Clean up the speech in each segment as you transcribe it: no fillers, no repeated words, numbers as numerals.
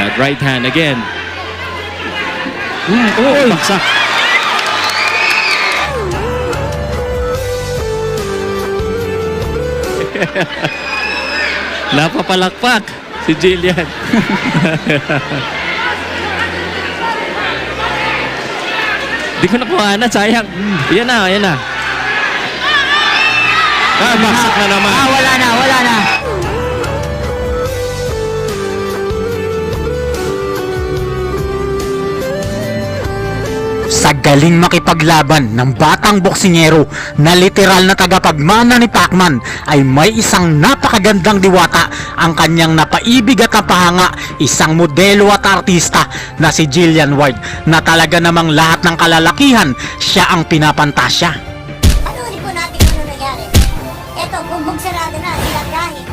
that. Right hand again. Baksak. Napapalakpak si Jillian. Di ko nakuha na, sayang. Yan na, yan na. Baksak na naman. Wala na, wala na. Sa galing makipaglaban ng batang boksingero na literal na tagapagmana ni Pacman ay may isang napakagandang diwata ang kanyang napaibig at napahanga, isang modelo at artista na si Jillian Ward na talaga namang lahat ng kalalakihan siya ang pinapantasya. Panunin po natin kung ano nangyari. Eto, bumbong sarado na, ilang dahil.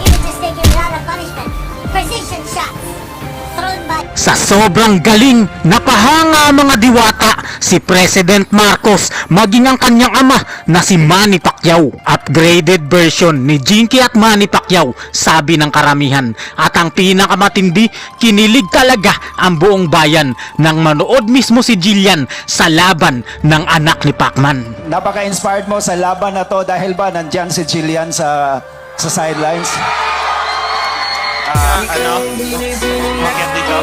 He was just taking a lot of punishment. Precision shots. Thrown by... Sa sobrang galing, napahanga mga diwata si President Marcos maging ang kanyang ama na si Manny Pacquiao. Upgraded version ni Jinky at Manny Pacquiao, sabi ng karamihan. At ang pinakamatindi, kinilig talaga ang buong bayan nang manood mismo si Jillian sa laban ng anak ni Pacman. Napaka-inspired mo sa laban na to dahil ba nandyan si Jillian sa sidelines? Bakit dito?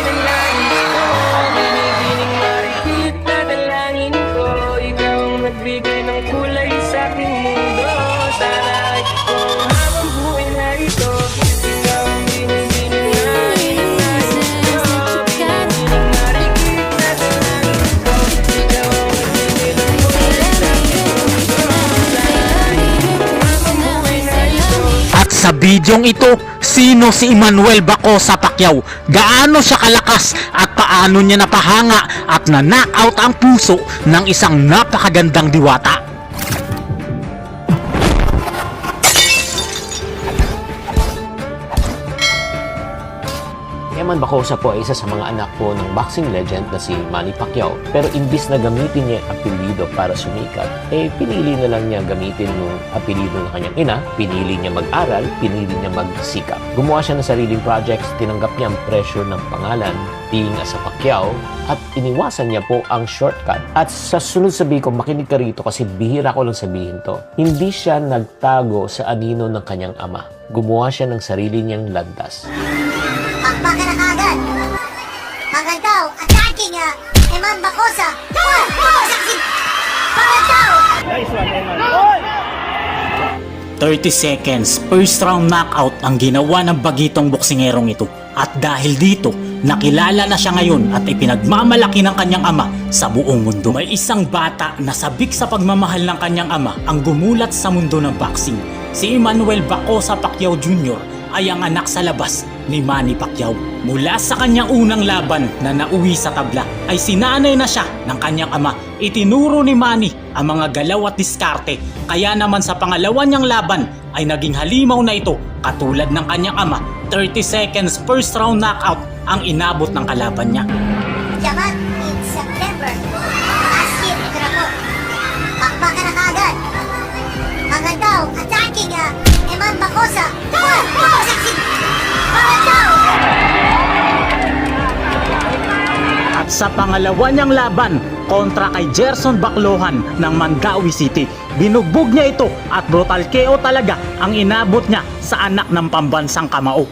Dadalangin ko, ikaw ang nagbigay ng kulay sa aking mundo. Sana ay kung habang buhay na ito, ikaw ang binibining na hinahin ko. Binibining marikit na dalangin ko, ikaw ang nagbigay ng kulay sa aking mundo. Sana ay kung habang buhay na ito. At sa bidyong ito, sino si Emmanuel Bacosa Pacquiao? Gaano siya kalakas at paano niya napahanga at na-knockout ang puso ng isang napakagandang diwata? Eman Bacosa po ay isa sa mga anak po ng boxing legend na si Manny Pacquiao. Pero imbis na gamitin niya ang apelido para sumikat, pinili na lang niya gamitin yung apelido ng kanyang ina, pinili niya mag-aral, pinili niya magsikap. Gumawa siya ng sariling projects, tinanggap niya ang pressure ng pangalan, being as a Pacquiao, at iniwasan niya po ang shortcut. At sa sunod sabi ko, makinig ka rito kasi bihira ko lang sabihin to. Hindi siya nagtago sa anino ng kanyang ama. Gumawa siya ng sarili niyang landas. Pakpakan na kagad. Pagantao, attacking Eman Bacosa. Bacosa si Pagantao. 30 seconds, first round knockout ang ginawa ng bagitong boksingerong ito. At dahil dito, nakilala na siya ngayon at ipinagmamalaki ng kanyang ama sa buong mundo. May isang bata na sabik sa pagmamahal ng kanyang ama ang gumulat sa mundo ng boxing. Si Emmanuel Bacosa Pacquiao Jr. ay ang anak sa labas ni Manny Pacquiao. Mula sa kanyang unang laban na nauwi sa tabla ay sinanay na siya ng kanyang ama. Itinuro ni Manny ang mga galaw at diskarte, kaya naman sa pangalawa niyang laban ay naging halimaw na ito katulad ng kanyang ama. 30 seconds first round knockout ang inabot ng kalaban niya. Yaman in September. Last year, ito na po. Pakpakan na kagad. Pagantao, attacking Eman Bacosa. Bacosa si Pagantao. At sa pangalawa niyang laban kontra kay Gerson Baclohan ng Mandaue City, binugbog niya ito at brutal KO talaga ang inabot niya sa anak ng pambansang kamao.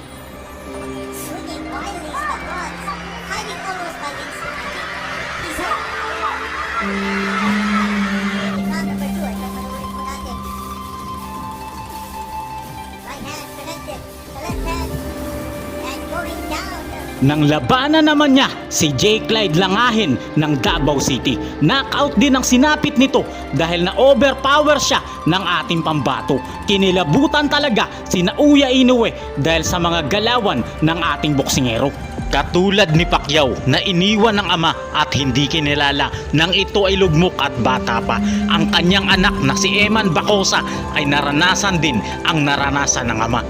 Swinging violence but once. Hiding almost by instinct. He's up. Round number 2, ito panulit po natin. Right hand connected. The left hand. And going down. Nang labanan naman niya si J. Clyde Langahin ng Davao City. Knockout din ang sinapit nito dahil na-overpower siya ng ating pambato. Kinilabutan talaga si Naoya Inoue dahil sa mga galawan ng ating boksingero. Katulad ni Pacquiao na iniwan ng ama at hindi kinilala nang ito ay lugmok at bata pa. Ang kanyang anak na si Eman Bacosa ay naranasan din ang naranasan ng ama.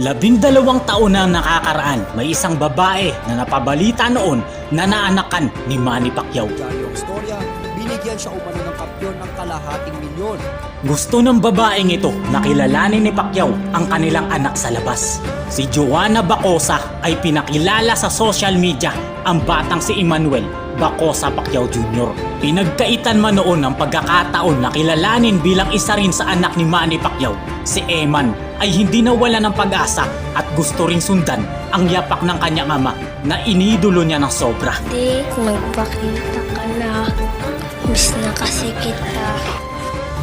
12 taon na nakakaraan, may isang babae na napabalita noon na naanakan ni Manny Pacquiao. Istorya, binigyan Bibigyan siya umano ng kampiyon ng kalahating milyon. Gusto ng babaeng ito na kilalanin ni Pacquiao ang kanilang anak sa labas. Si Joanna Bacosa ay pinakilala sa social media ang batang si Emmanuel Bacosa Pacquiao Jr. Pinagkaitan man noon ang pagkakataon na kilalanin bilang isa rin sa anak ni Manny Pacquiao. Si Eman ay hindi nawala ng pag-asa at gusto ring sundan ang yapak ng kanyang ama na inidolo niya ng sobra. Di, magpakita ka na. Miss na kasi kita.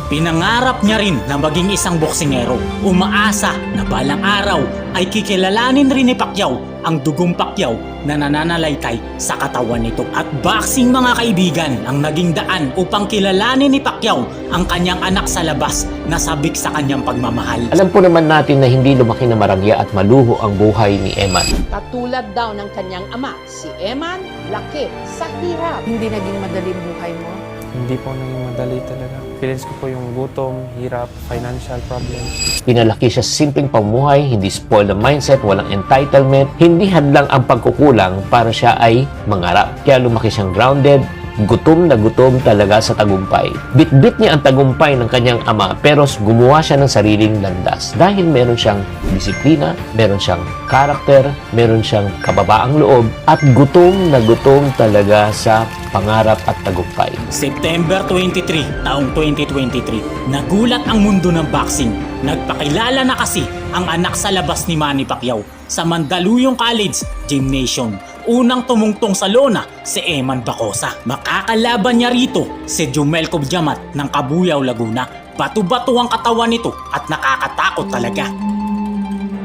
Pinangarap niya rin na maging isang boksingero. Umaasa na balang araw ay kikilalanin rin ni Pacquiao ang dugong Pacquiao na nananalaytay sa katawan nito. At boxing mga kaibigan ang naging daan upang kilalanin ni Pacquiao ang kanyang anak sa labas na sabik sa kanyang pagmamahal. Alam po naman natin na hindi lumaki na marangya at maluho ang buhay ni Eman. Katulad daw ng kanyang ama, si Eman, laki sa hirap. Hindi naging madali buhay mo. Hindi po naging madali talaga. Feelings ko po yung gutom, hirap, financial problem. Pinalaki siya sa simpleng pamuhay, hindi spoiled ang mindset, walang entitlement, hindi hadlang ang pagkukulang para siya ay mangarap. Kaya lumaki siyang grounded, gutom na gutom talaga sa tagumpay. Bit-bit niya ang tagumpay ng kanyang ama pero gumawa siya ng sariling landas dahil meron siyang disiplina, meron siyang karakter, meron siyang kababaang loob at gutom na gutom talaga sa pangarap at tagumpay. September 23, taong 2023, nagulat ang mundo ng boxing. Nagpakilala na kasi ang anak sa labas ni Manny Pacquiao sa Mandaluyong College Gymnasium. Unang tumungtong sa lona si Eman Bacosa. Makakalaban niya rito si Jumel Cobjamat ng Cabuyao, Laguna. Bato-bato ang katawan nito at nakakatakot talaga.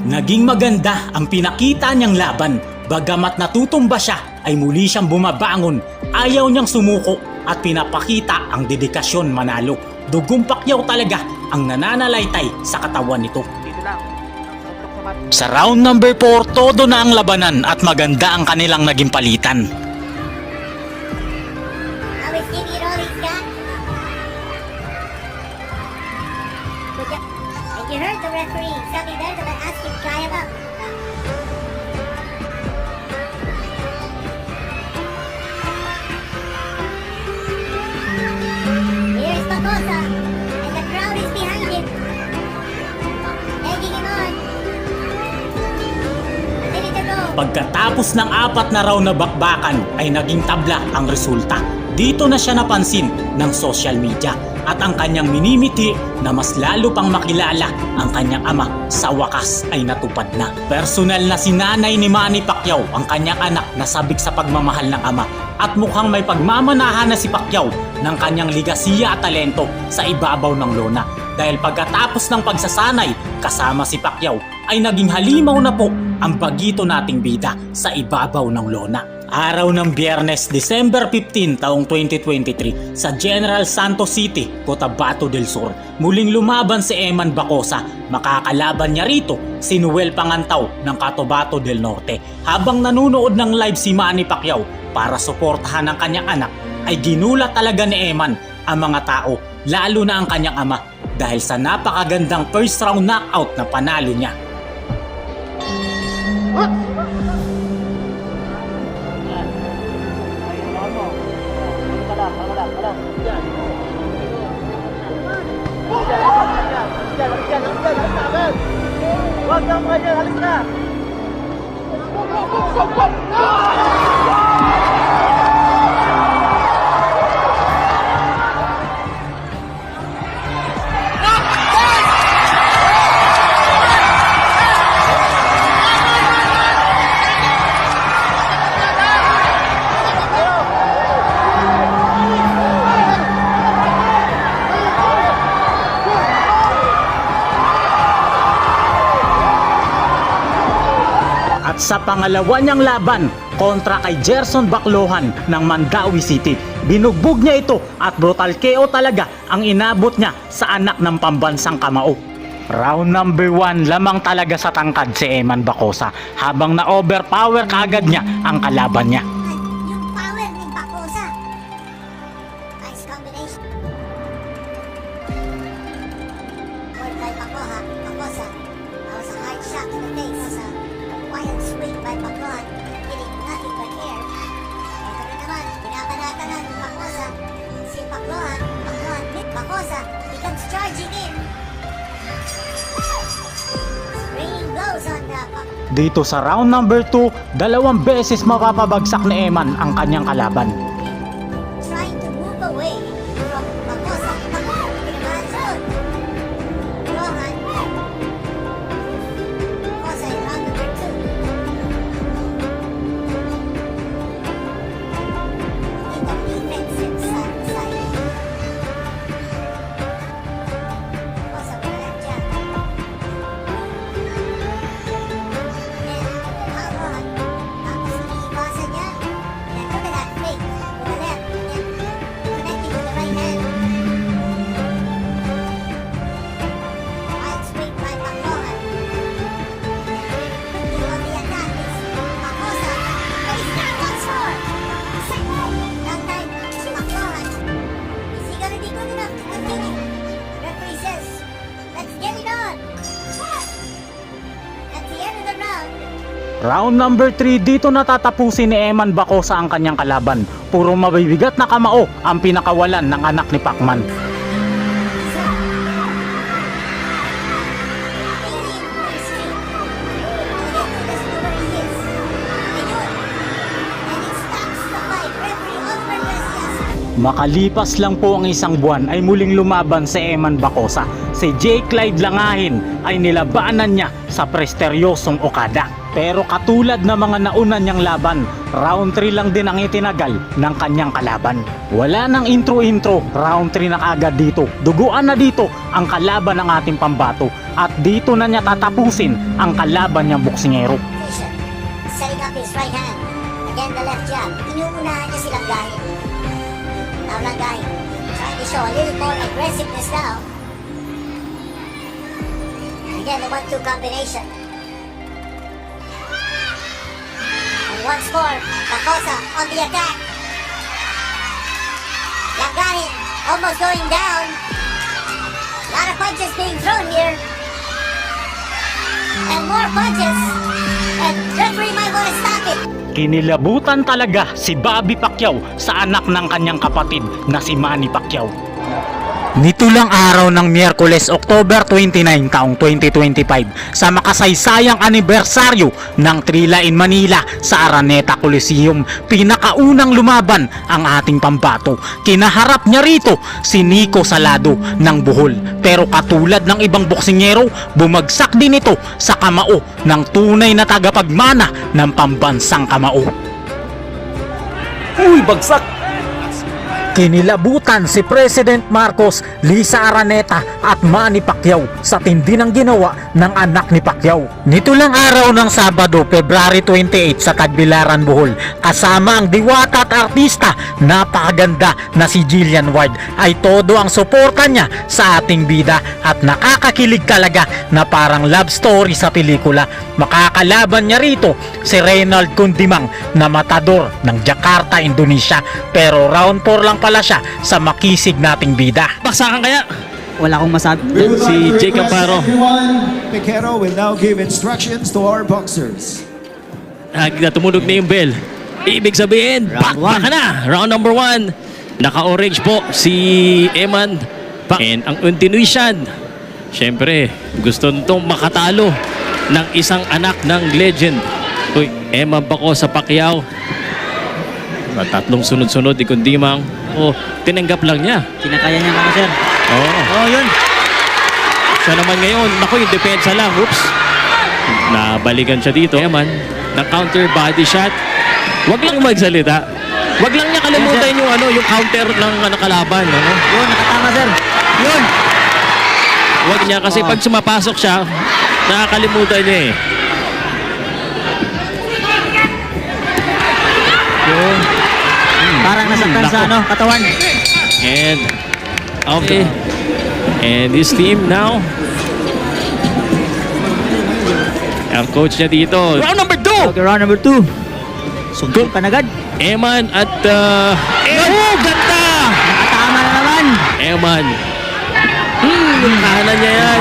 Naging maganda ang pinakita niyang laban. Bagamat natutumba siya ay muli siyang bumabangon. Ayaw niyang sumuko at pinapakita ang dedikasyon manalo. Dugong Pacquiao talaga ang nananalaytay sa katawan nito. Sa round number 4, todo na ang labanan at maganda ang kanilang naging palitan. I will give you all he's got. Good job. And you heard the referee. Something there that I asked him to try him up. Here's Bacosa. And the crowd is behind him. Egging him on. A minute to go. Pagkatapos ng 4 na round na bakbakan ay naging tabla ang resulta. Dito na siya napansin ng social media at ang kanyang minimiti na mas lalo pang makilala ang kanyang ama sa wakas ay natupad na. Personal na sinanay ni Manny Pacquiao ang kanyang anak na sabik sa pagmamahal ng ama at mukhang may pagmamanahan na si Pacquiao ng kanyang ligasiya at talento sa ibabaw ng lona. Dahil pagkatapos ng pagsasanay kasama si Pacquiao ay naging halimaw na po ang bagito nating bida sa ibabaw ng lona. Araw ng Biyernes, December 15, taong 2023 sa General Santos City, Cotabato del Sur. Muling lumaban si Eman Bacosa. Makakalaban niya rito si Noel Pangantaw ng Cotabato del Norte. Habang nanunood ng live si Manny Pacquiao para suportahan ang kanyang anak, ay ginulat talaga ni Eman ang mga tao, lalo na ang kanyang ama, dahil sa napakagandang first round knockout na panalo niya. At sa pangalawa niyang laban kontra kay Gerson Baclohan ng Mandawi City, binugbog niya ito at brutal KO talaga ang inabot niya sa anak ng pambansang kamao. Round number 1, lamang talaga sa tangkad si Eman Bacosa habang na-overpower kaagad niya ang kalaban niya. Yung power ni Bacosa. Nice combination. Work by Bacosa. That was a hard shot to the face. Wild swing by Bacosa, hitting nothing but air. Ito na naman, pinapanatanan ni Bacosa. Si Bacosa Bacosa, he comes charging in. Raining blows on the Dito sa round number 2, 2 beses mapapabagsak ni Eman ang kanyang kalaban. trying to move away from Bacosa. Pinamahan zone. Rohan. Bacosa in round number 2. In the defensive side. Bacosa with a left jab. And Rohan. Tapos iniiwasan niya. And look at that fake. To the left. And connecting with the right hand. Wild straight by Paclohan. On the attack is Bacosa. But he's not once more. That time, Paclohan. Is he gonna be good enough to continue? Referee says, let's get it on. At the end of the round, Round number 3, dito natatapusin ni Eman Bacosa ang kanyang kalaban. Puro mabibigat na kamao ang pinakawalan ng anak ni Pacman. alien first street. Toledo doesn't know where he is. Ayun. And it stops the fight. Referee Oliver Gracias. Makalipas lang po ang isang buwan ay muling lumaban si Eman Bacosa. Si J. Clyde Langahin ay nilabanan niya sa presteryosong Okada. Pero katulad ng mga nauna niyang laban, round 3 lang din ang itinagal ng kanyang kalaban. Wala nang intro-intro, round 3 na agad dito. Duguan na dito ang kalaban ng ating pambato at dito na niya tatapusin ang kalaban niyang boksingero. Position. Setting up his right hand. Again, the left jab. Inuunahan niya si Langgahin. Now Langgahin trying to show a little more aggressiveness now. Again, the 1-2 combination. And once more, Bacosa on the attack. Langgahin almost going down. A lot of punches being thrown here. And more punches. And referee might want to stop it. Kinilabutan talaga si Bobby Pacquiao sa anak ng kanyang kapatid na si Manny Pacquiao. Nito lang araw ng Miyerkules, October 29, taong 2025, sa makasaysayang anibersaryo ng Trila in Manila sa Araneta Coliseum, pinakaunang lumaban ang ating pambato. Kinaharap niya rito si Nico Salado ng Bohol. Pero katulad ng ibang boksingero, bumagsak din ito sa kamao ng tunay na tagapagmana ng pambansang kamao. Uy, bagsak! Kinilabutan si President Marcos, Lisa Araneta at Manny Pacquiao sa tindi ng ginawa ng anak ni Pacquiao. Nito lang araw ng Sabado, February 28 sa Tagbilaran, Bohol, kasama ang diwata at artista napakaganda na si Jillian Ward, ay todo ang suporta niya sa ating bida at nakakakilig talaga na parang love story sa pelikula. Makakalaban niya rito si Reynald Kundimang na matador ng Jakarta, Indonesia, pero round 4 lang pala siya sa makisig nating bida. Baksakan kaya? Wala akong masabi. Si Jacob Paro. Piquero will now give instructions to our boxers. Tumunog na yung bell. Ibig sabihin, bakbaka na. Round number 1. Naka-orange po si Eman. And ang Indonesian, syempre, gusto nitong makatalo ng isang anak ng legend. Uy, Eman Bacosa Pacquiao. Tatlong sunod-sunod ni Kundimang. Tinanggap lang niya. Kinakaya niya mga sir. Oo, yun. Siya naman ngayon, naku, yung depensa lang. Oops. Nabalikan siya dito. Eman, na-counter body shot. Wag lang magsalita. Wag lang niya kalimutan yung counter ng kalaban. Yun, nakatama sir. Yun. Wag niya kasi pag sumapasok siya, nakakalimutan niya eh. Yun. Parang nasaktan sa katawan. And, okay. And this team now, ang coach niya dito. Round number 2! Okay, round number 2. Suntok ka na agad. Eman at ganda! Nakatama na naman. Eman. Yung kahanan niya yan.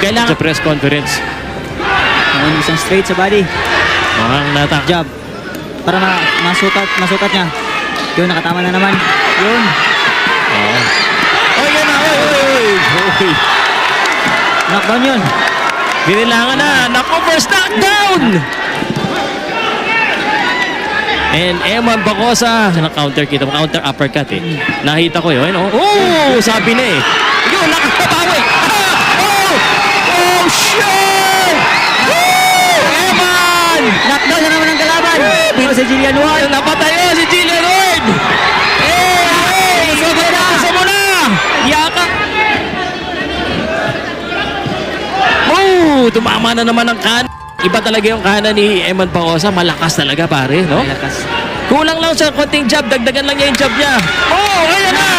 Kailangan sa press conference. Ngayon isang straight sa body. Mukhang natak. Jab. Para masukat niya. Yun, nakatama na naman. Yun. Oh, yan na. Uy, Knockdown yun. binilangan na. Naku, first knockdown! And Eman Bacosa, na-counter kita, counter uppercut eh. Nakita ko yun, oh. Oh, sabi na eh. Yun, nakakabawi. Ah! Oh! Oh, shit! Woo! Eman! Knockdown na naman ang kalaban. Pero si Jillian Ward. Napatay yun si Jillian Ward! Sa muna! Yaka! Oh, tumama na naman ang kan. Iba talaga yung kanan ni Eman Bacosa. Malakas talaga pare, no? Malakas. Kulang lang sa konting jab. Dagdagan lang niya yung jab niya. Oh, ayan na!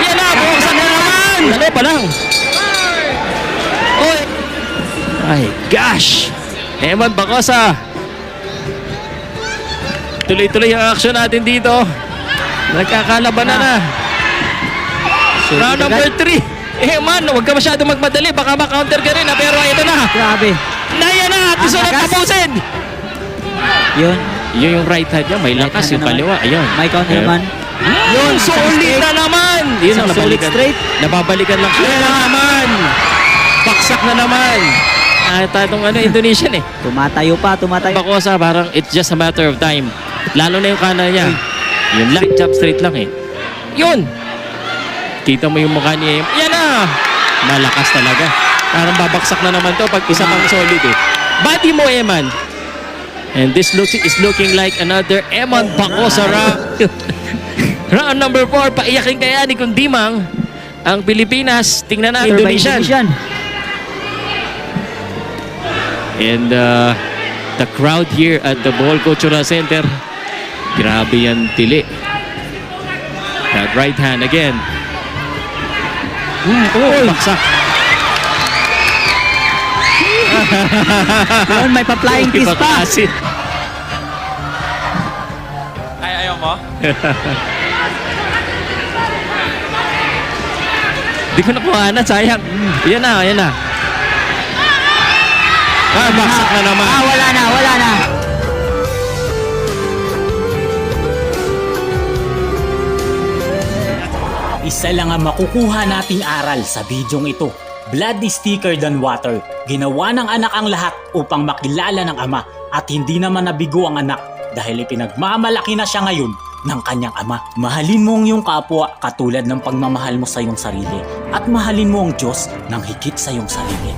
Ayan na! Buksan na naman! Dali pa lang. Oh, my gosh! Eman Bacosa. Tuloy-tuloy ang action natin dito. Nagkakalaban na. Round number 3. Eman, huwag ka masyado magmadali. Baka ma-counter ka rin. Pero ito na. Grabe. Naya na! At gusto na tapusin! Yun. Yun yung right hand niya. May lakas yung hand naman. kaliwa. Ayun. May counter naman. Yun, solid na naman! Yun ang Isang solid nabalikan. straight. Nababalikan lang. Yun na naman! Baksak na naman! Itong Indonesian eh. Tumatayo pa, tumatayo. Bacosa, parang it's just a matter of time. Lalo na yung kanan niya. Yun lang, jab straight lang eh. Yun! Kita mo yung mukha niya. Yan na! Malakas talaga. Parang babaksak na naman to pag isa pang solid eh. Body mo, Eman. And this is looking like another Eman Bacosa round. Round number 4. Paiyakin kaya ni Kundimang ang Pilipinas. Tingnan na Indonesian. And the crowd here at the Bohol Cultural Center. Grabe yan tili. That right hand again. Baksak. Yun, may pa-flying kiss pa. Ayaw mo? Di ko nakuha na, sayang. Yan na, yan na. Baksak na naman. Wala na. Isa lang ang makukuha nating aral sa bidyong ito. Blood is thicker than water. Ginawa ng anak ang lahat upang makilala ng ama at hindi naman nabigo ang anak dahil ipinagmamalaki na siya ngayon ng kanyang ama. Mahalin mo ang iyong kapwa katulad ng pagmamahal mo sa iyong sarili at mahalin mo ang Diyos ng higit sa iyong sarili.